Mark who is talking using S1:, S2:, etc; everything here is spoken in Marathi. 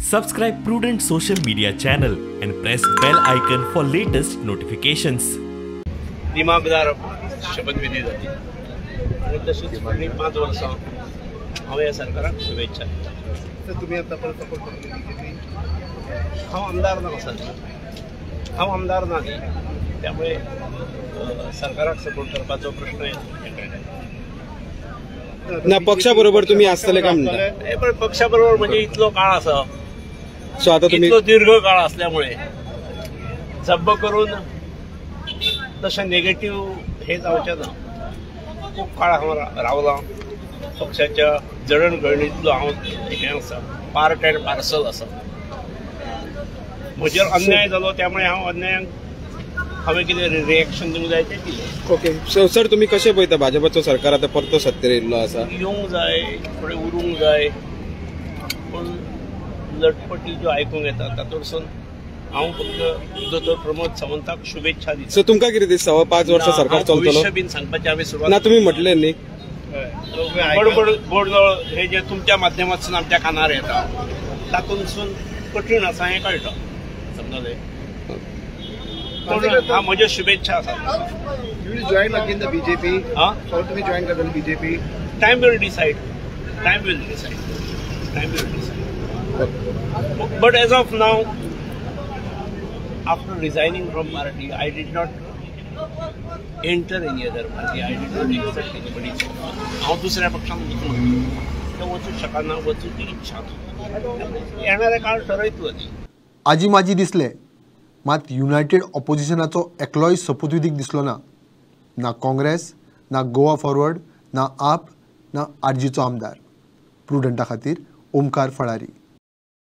S1: Subscribe Prudent social media channel and press bell icon for latest notifications.
S2: दिमागदार शपथविधी जाली आणि तशीच फुडलीं 5 वर्सां हांव ह्या सरकाराक शुभेच्छा दिता.
S3: तुम्ही आता परत सपोर्ट करतले बीजेपी?
S2: हांव आमदार ना सर, हांव आमदार ना न्ही, त्यामुळे सरकाराक सपोर्ट करपाचो प्रश्न येता.
S4: ना पक्षा बरोबर तुम्ही आसतले काय म्हणता?
S2: पण पक्षा बरोबर म्हणजे इतलो काळ आसा,
S4: सो आता तुम्ही
S2: इतलो दीर्घ काळ असल्यामुळे जब्ब करून तशें नेगेटिव्ह हे जावचें ना. खूब काळ हांव रावलां पक्षाच्या जडणघडणींतलो हांव हें आसा, पार्ट एंड पार्सल आसा. म्हजेर अन्याय जालो त्यामुळे हांव अन्यायाक हांवें कितें रिएक्शन दिवंक जाय तें दिलें.
S4: ओके सर, तुम्ही कशें पळयता भाजपाचो सरकार आता परतो सत्तेर येयल्लो आसा?
S2: येवंक जाय, थोडें उरूंक जाय, पूण लटपटी ज्यो आयकूंक येता तातूंतसून हांव फक्त दोतोर प्रमोद सावंताक शुभेच्छा दिता.
S4: सो तुमकां कितें दिसता 5 वर्सां सरकार चलतलो?
S2: भविष्य बीन सांगपाचें हांवें सुरवात
S4: ना तुम्ही म्हटलें न्ही
S2: गोडगोड हे जे तुमच्या माध्यमांतसून आमच्या कानार येता तातूंतसून कठीण आसा हें कळटा, समजलें. पूण म्हज्यो शुभेच्छा आसात.
S3: You will join again the BJP? Or तुम्ही join करतले BJP?
S2: Time will decide. Time will decide. Time will decide. But as of now, after resigning from party, I did not enter any other party. I did not accept anybody's offer. हांव दुसऱ्या पक्षांत वचूंक शकना, वचूंक इच्छा येणारे काळ ठरयतलो ती.
S5: आजी माजी दिसले, मात युनायटेड ऑपोजिशनाचो एकलोय सोपुतविधीक दिसलो ना. ना काँग्रेस, ना गोवा फॉरवर्ड, ना आप, ना आरजीचो आमदार. प्रुडंटा खातीर ओमकार फळारी.